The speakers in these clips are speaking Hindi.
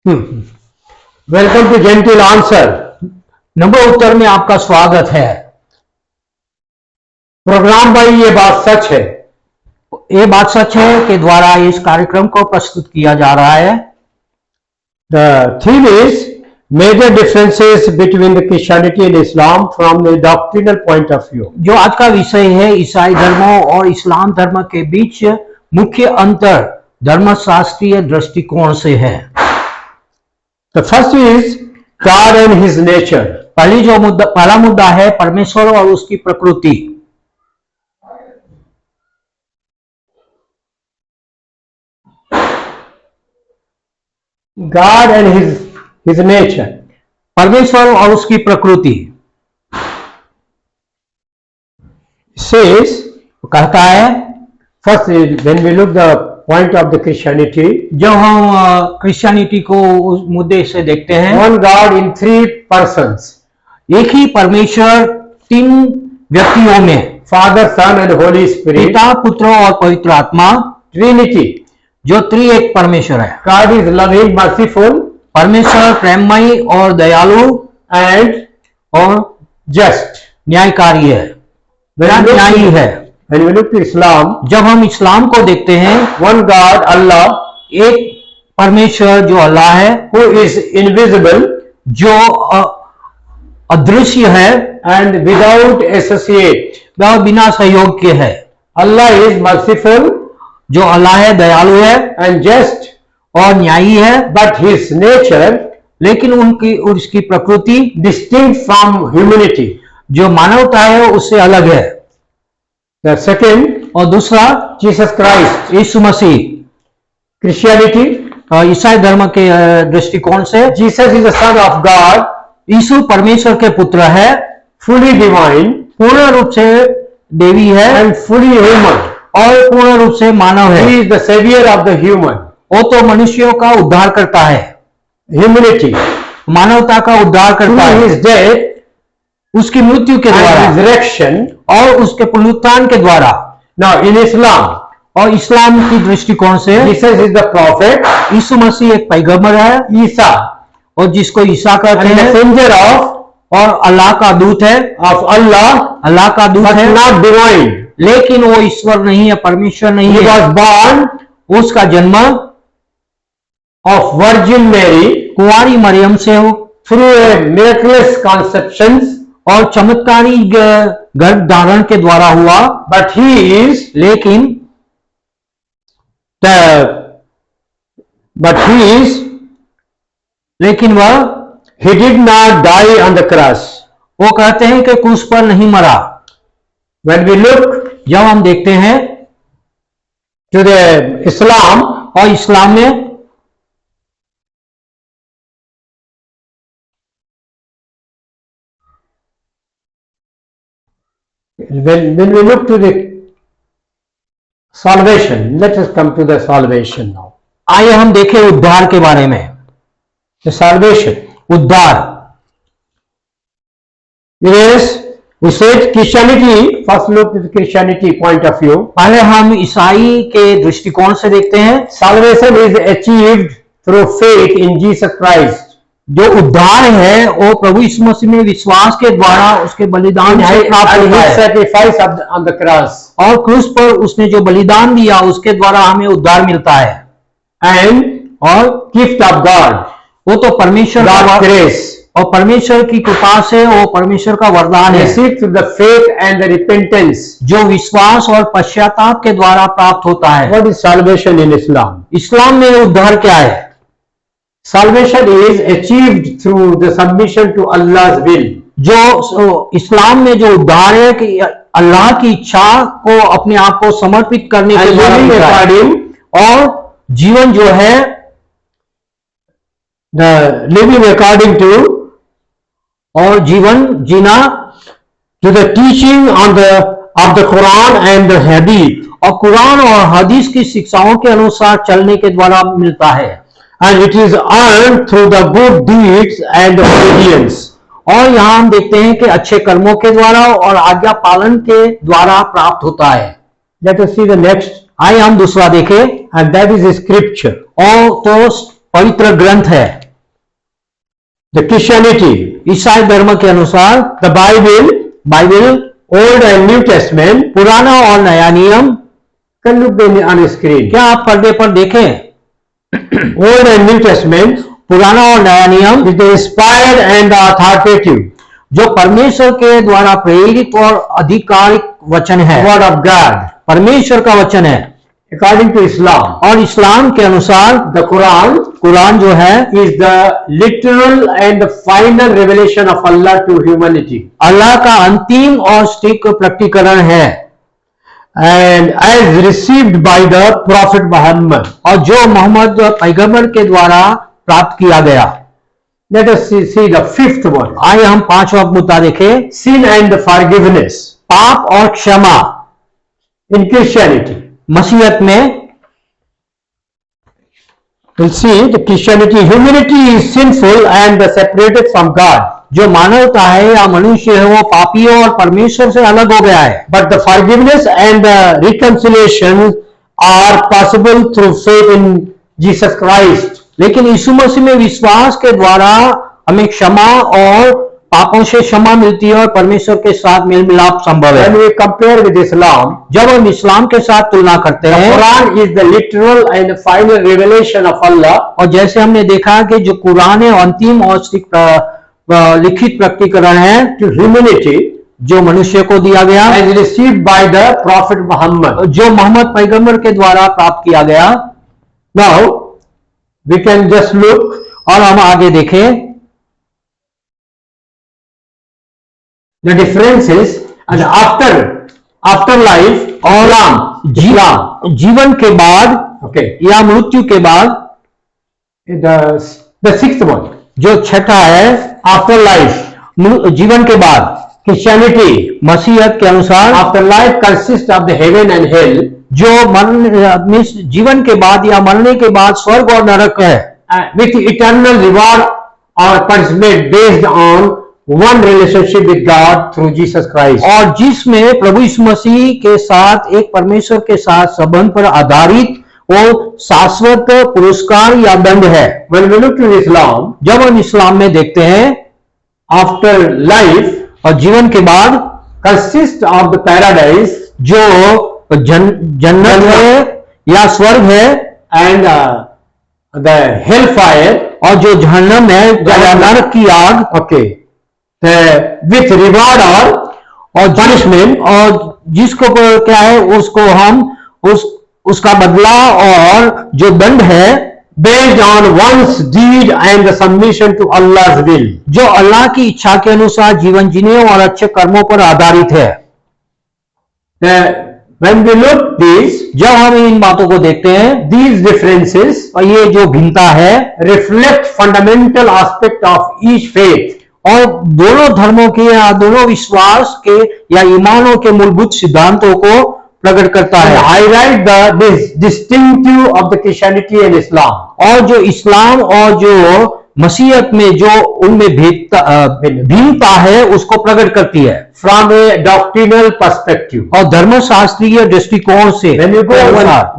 Welcome to gentle answer. Number उत्तर में आपका स्वागत है। प्रोग्राम भाई, ये बात सच है। ये बात सच है के द्वारा इस कार्यक्रम को प्रस्तुत किया जा रहा है। The theme is major differences between the Christianity and Islam from the doctrinal point of view. जो आज का विषय है, ईसाई धर्मों और इस्लाम धर्म के बीच मुख्य अंतर धर्मशास्त्रीय दृष्टिकोण से है। The first is God and his nature. पहला मुद्दा है परमेश्वर और उसकी प्रकृति। गॉड एंड हिज नेचर, परमेश्वर और उसकी प्रकृति। सेज, कहता है, first when we look the point of the Christianity, जब हम क्रिश्चियनिटी को उस मुद्दे से देखते हैं, one God in three persons, एक ही परमेश्वर तीन व्यक्तियों में, father son and holy spirit, पिता पुत्र और पवित्र आत्मा, ट्रिनिटी, जो त्रिएक परमेश्वर है। गॉड इज लविंग मर्सीफुल, परमेश्वर प्रेममयी और दयालु एंड और जस्ट, न्यायकारी है, न्यायी है। When we look to Islam, जब हम इस्लाम को देखते हैं, one God, Allah, एक परमेश्वर जो अल्लाह है, who is invisible, जो अदृश्य है, and without associate, वह बिना सहयोग के है। Allah is merciful, जो अल्लाह है दयालु है and just, और न्यायी है, but his nature, लेकिन उसकी प्रकृति distinct from humanity. जो मानवता है उससे अलग है। The second, और दूसरा Jesus Christ, यीशु मसीह। Christianity, ईसाई धर्म के दृष्टिकोण से Jesus is the Son of God, यीशु परमेश्वर के पुत्र है, fully divine, पूर्ण रूप से देवी है, and fully human. और पूर्ण रूप से मानव है। He is the savior of the human. वो तो मनुष्यों का उद्धार करता है, Humanity, मानवता का उद्धार करता through है his death उसकी मृत्यु के and द्वारा resurrection. और उसके पुनरुत्थान के द्वारा। Now in Islam, और इस्लाम की दृष्टिकोण से Jesus is the prophet, यीशु मसीह एक पैगंबर है, Isa, और जिसको ईसा कहते and हैं, messenger और अल्लाह का दूत है, of Allah, अल्लाह का दूत but है, not divine. लेकिन वो ईश्वर नहीं है, परमेश्वर नहीं He है। was born उसका जन्म of Virgin Mary कुंवारी मरियम से हो, through a miraculous conceptions, और चमत्कारी गर्भ धारण के द्वारा हुआ, but he is लेकिन वह he did not die on the cross. वो कहते हैं कि क्रूस पर नहीं मरा। When we look जब हम देखते हैं to the Islam, और इस्लाम में when we look to the salvation, let us come to the salvation now. आइए हम देखें उद्धार के बारे में। The salvation, उद्धार, yes, we said Christianity. First look at the Christianity point of view. पहले हम ईसाई के दृष्टिकोण से देखते हैं। Salvation is achieved through faith in Jesus Christ. जो उद्धार है वो प्रभु यीशु मसीह में विश्वास के द्वारा उसके बलिदान से प्राप्त And होता his है, sacrifice on the cross, और क्रूस पर उसने जो बलिदान दिया उसके द्वारा हमें उद्धार मिलता है। and और gift of God, वो तो परमेश्वर God's का grace, और परमेश्वर की कृपा से वो परमेश्वर का वरदान है, received through the faith and the repentance. जो विश्वास और पश्चाताप के द्वारा प्राप्त होता है। What is salvation in Islam? इस्लाम में उद्धार क्या है? Salvation is achieved through the submission to Allah's will. जो इस्लाम में जो उद्धार है कि अल्लाह की इच्छा को अपने आप को समर्पित करने के And द्वारा living मिलता है। according, और जीवन जो है the living according to और जीवन जीना the teaching of the Quran and the Hadith, और कुरान और हदीस की शिक्षाओं के अनुसार चलने के द्वारा मिलता है। and it is earned through the good deeds and obedience. और यहाँ हम देखते हैं कि अच्छे कर्मों के द्वारा और आज्ञा पालन के द्वारा प्राप्त होता है। Let us see the next, आइए हम दूसरा देखें, and that is scripture. और तो पवित्र ग्रंथ है। the Christianity, ईसाई धर्म के अनुसार the Bible, Bible, Old and New Testament, पुराना और नया नियम, can look on the screen. क्या आप पर्दे पर देखें? Old and New Testament पुराना और नया नियम is the inspired and authoritative जो परमेश्वर के द्वारा प्रेरित और आधिकारिक वचन है, word of God. परमेश्वर का वचन है। According to Islam, और इस्लाम के अनुसार the Quran कुरान जो है is the literal and the final revelation of Allah to humanity. अल्लाह का अंतिम और सटीक प्रकटीकरण है, And as received by the Prophet Muhammad. और जो मोहम्मद पैगंबर के द्वारा प्राप्त किया गया। Let us see the fifth one. आइए हम पांचवा मुद्दा देखें, Sin and forgiveness. पाप और क्षमा। In Christianity, मसीहत में we'll see the Christianity, humanity is sinful and separated from God. जो मानवता है या मनुष्य है वो पापी और परमेश्वर से अलग हो गया है, But the forgiveness and the reconciliation are possible through faith in Jesus Christ. लेकिन यीशु मसीह में विश्वास के द्वारा हमें क्षमा और पापों से क्षमा मिलती है और परमेश्वर के साथ मेल मिलाप संभव है। When we compare with Islam, जब हम इस्लाम के साथ तुलना करते the हैं, Quran is the literal and final revelation of Allah. और जैसे हमने देखा कि जो कुरान है अंतिम और लिखित प्रकटीकरण है To humanity जो मनुष्य को दिया गया, as received by the Prophet Muhammad. जो मोहम्मद पैगंबर के द्वारा प्राप्त किया गया। Now we can just look और हम आगे देखें the differences and after life और Islam. जीवन के बाद Okay, या मृत्यु के बाद, the sixth one, जो छठा है after life जीवन के बाद, Christianity. मसीहत के अनुसार After life consists of the heaven and hell, जो मरण जीवन के बाद या मरने के बाद स्वर्ग और नरक है, with eternal reward or punishment based on one relationship with God through Jesus Christ. और जिसमें प्रभु यीशु मसीह के साथ एक परमेश्वर के साथ संबंध पर आधारित वो शाश्वत पुरस्कार या दंड है। When we look to Islam, जब हम इस्लाम में देखते हैं after life और जीवन के बाद consists of the paradise जो जन्नत है या स्वर्ग है and the hellfire. और जो जहन्नम है या नरक की आग, Okay, with reward or punishment, और जिसको क्या है उसको हम उसका बदला और जो दंड है based on one's deed and the submission to Allah's will. जो अल्लाह की इच्छा के अनुसार जीवन जीने और अच्छे कर्मों पर आधारित है। When we look these, जब हम इन बातों को देखते हैं, these differences और ये जो भिन्नता है reflect fundamental aspect of each faith. और दोनों धर्मों के या दोनों विश्वास के या ईमानों के मूलभूत सिद्धांतों को प्रकट करता And है। highlight this distinctive of the Christianity and Islam. और जो इस्लाम और जो मसीहत में जो उनमें भिन्नता है उसको प्रकट करती है From a doctrinal perspective. और धर्मशास्त्रीय दृष्टिकोण से। When you go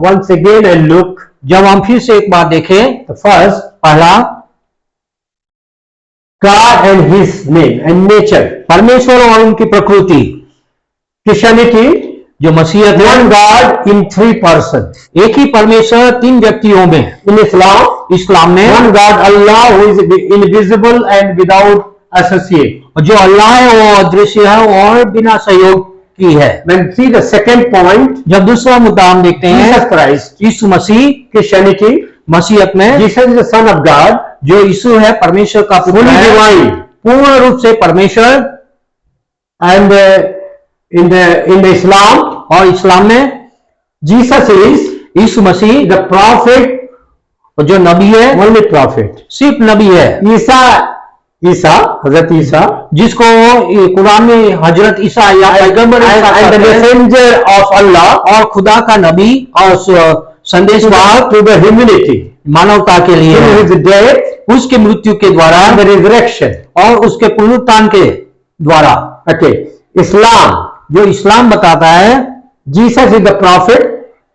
once again and look, जब हम फिर से एक बार देखें, the first, पहला God and His name and nature. परमेश्वर और उनकी प्रकृति। Christianity, जो मसीहत है, one God in three persons. एक ही परमेश्वर तीन व्यक्तियों में। In Islam, इस्लाम में one God Allah who is invisible and without associate. जो अल्लाह है वो अदृश्य है और बिना सहयोग की है। When see the second point, जब दूसरा मुद्दा हम देखते हैं, Jesus Christ, यीशु मसीह Christianity, मसीहत में, Jesus is the Son of God, जो यीशु है परमेश्वर का पुत्र fully है, divine, पूर्ण रूप से परमेश्वर। and in the Islam, और इस्लाम में Jesus is Yeshu Masih the prophet, जो नबी है, only prophet. सिर्फ नबी है, Isa, Hazrat Isa, जिसको कुरान में हजरत ईसा या पैगंबर ईसा and the कहते हैं, messenger of Allah और खुदा का नबी और संदेशवाहक to the humanity. मानवता के लिए Through है। his death उसके मृत्यु के द्वारा and the resurrection. और उसके पुनरुत्थान के द्वारा। Okay, Islam, जो इस्लाम बताता है Jesus is the prophet,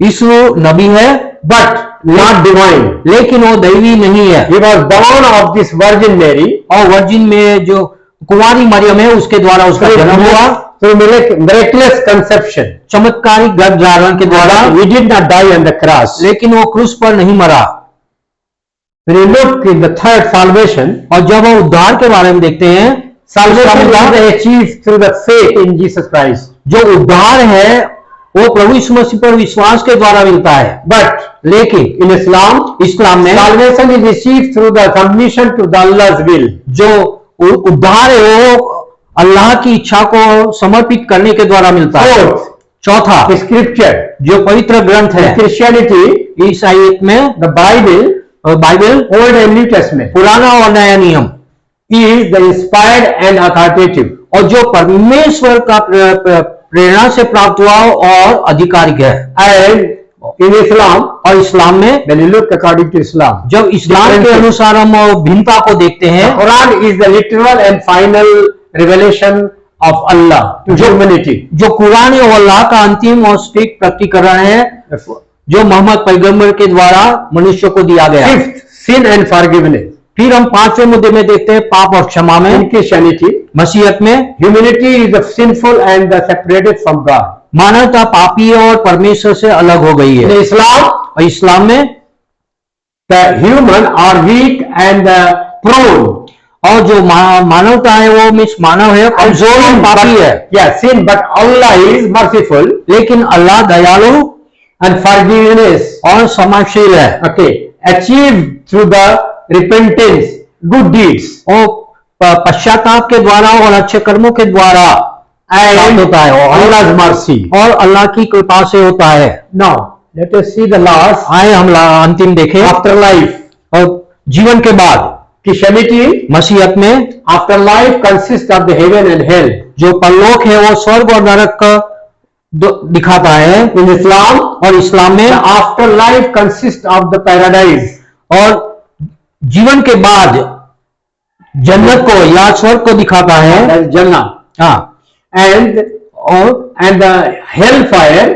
यीशु नबी है, but not divine. लेकिन वो दैवी नहीं है। He was born of this Virgin Mary और वर्जिन में जो कुंवारी मरियम है उसके द्वारा उसका जन्म हुआ, through miraculous conception. चमत्कारिक गर्भ धारण के द्वारा। He did not die on the cross. लेकिन वो क्रूस पर नहीं मरा। When you look in the third salvation, और जब हम उद्धार के बारे में देखते हैं, salvation is achieved through the faith in Jesus Christ. जो उद्धार है वो प्रभु यीशु मसीह पर विश्वास के द्वारा मिलता है। But लेकिन in इस्लाम में salvation is achieved through the submission to the Allah's will. जो उद्धार है वो अल्लाह की इच्छा को समर्पित करने के द्वारा मिलता है। Fourth, चौथा, Scripture. जो पवित्र ग्रंथ है, Christianity, ईसाईयत में the Bible, Old and New Testament, पुराना और नया नियम, is the inspired and authoritative. और जो परमेश्वर का प्रेरणा से प्राप्त हुआ और आधिकारिक है। And in Islam, और इस्लाम में when you look according to Islam, जब इस्लाम के अनुसार हम भिन्नता को देखते हैं, the Quran is the literal and final revelation of Allah to humanity. जो कुरान और अल्लाह का अंतिम और स्पष्ट प्रकटीकरण है जो मोहम्मद पैगंबर के द्वारा मनुष्य को दिया गया। Fifth, sin and forgiveness. फिर हम पांचवें मुद्दे में देखते हैं पाप और क्षमा में। In Christianity, मसीहत में humanity is the sinful and the separated from God. मानवता पापी है और परमेश्वर से अलग हो गई In है। Islam, और इस्लाम में the human are weak and prone. और जो मानवता है वो मानव है, कमजोर है, पापी है। Yeah, sin, but Allah is merciful लेकिन अल्लाह दयालु and forgiveness. और क्षमाशील है। Okay, achieved through the repentance, good deeds, और पश्चाताप के द्वारा और अच्छे कर्मों के द्वारा and होता है और Allah's mercy. और अल्लाह की कृपा से होता है। Now, let us see the last आए हम अंतिम देखें। afterlife. और जीवन के बाद Christianity, मसीहत में afterlife consists of the heaven and hell. जो परलोक है वो स्वर्ग और नरक का दिखाता है। In Islam, और इस्लाम में the afterlife consists of the paradise. और जीवन के बाद जन्नत को या स्वर्ग को दिखाता है। That is Jannah. हाँ, And the hellfire,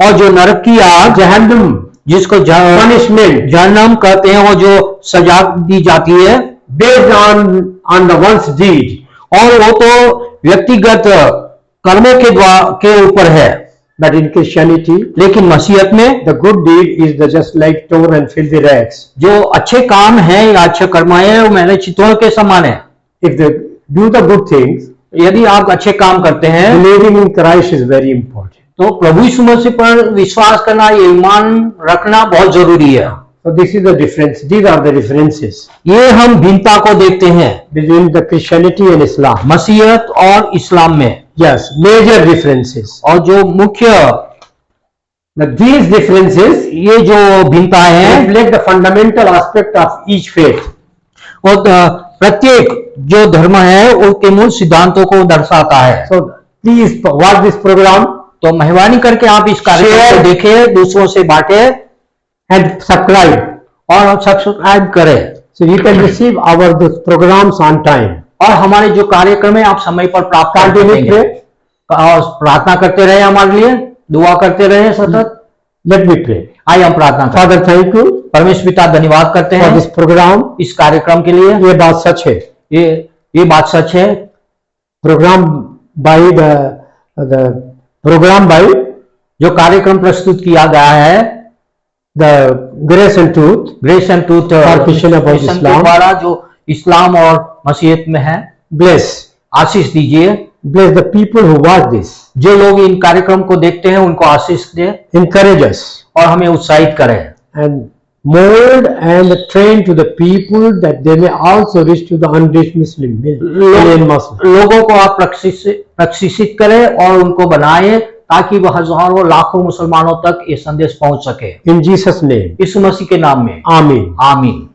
और जो नरक की आग Jahannam, जिसको punishment, जहन्नम कहते हैं, वो जो सजा दी जाती है based on the one's deed. और वो तो व्यक्तिगत कर्मों के ऊपर है। But in Christianity, लेकिन मसीहत में the good deed is the just like torn and filthy rags. जो अच्छे काम है या अच्छे कर्म है वो मैंने चितौड़ के समान है। If they do the good things, यदि आप अच्छे काम करते हैं believing in Christ is very important. तो प्रभु यीशु मसीह पर विश्वास करना, ये ईमान रखना बहुत जरूरी है। So this is the difference. These are the differences ये हम भिन्नता को देखते हैं between the Christianity and Islam. मसीहत और इस्लाम में। Yes, major differences. और जो मुख्य Now these differences ये जो भिन्नता है reflect the fundamental aspect of each faith. और प्रत्येक जो धर्म है उसके मूल सिद्धांतों को दर्शाता है। So please watch this program तो मेहरबानी करके आप इस कार्यक्रम को देखें, दूसरों से बांटें and subscribe. और सब्सक्राइब करें। So you can receive our those programs on time. और हमारे जो कार्यक्रम है आप समय पर प्राप्त कर Continue पाएंगे। pray. और प्रार्थना करते रहे, हमारे लिए दुआ करते रहे सतत। Let me pray. आइए हम प्रार्थना करें। Father, thank you परमेश्वर पिता धन्यवाद करते for हैं this program. इस कार्यक्रम के लिए। ये बात सच है। ये बात सच है। Program by the program by जो कार्यक्रम प्रस्तुत किया गया है the Grace and Truth grace and truth For Christian about के Islam. द्वारा जो इस्लाम और मसीहत में है, bless आशीष दीजिए। bless the people who watch this. जो लोग इन कार्यक्रम को देखते हैं उनको आशीष दे Encourage us और हमें उत्साहित करें and mold and train to the people that they may also reach to the unreached million Muslims. लोगों को आप प्रशिक्षित करें और उनको बनाएं ताकि वह हजारों लाखों मुसलमानों तक ये संदेश पहुंच सके। In Jesus' name. यीशु मसीह के नाम में Amen. आमीन।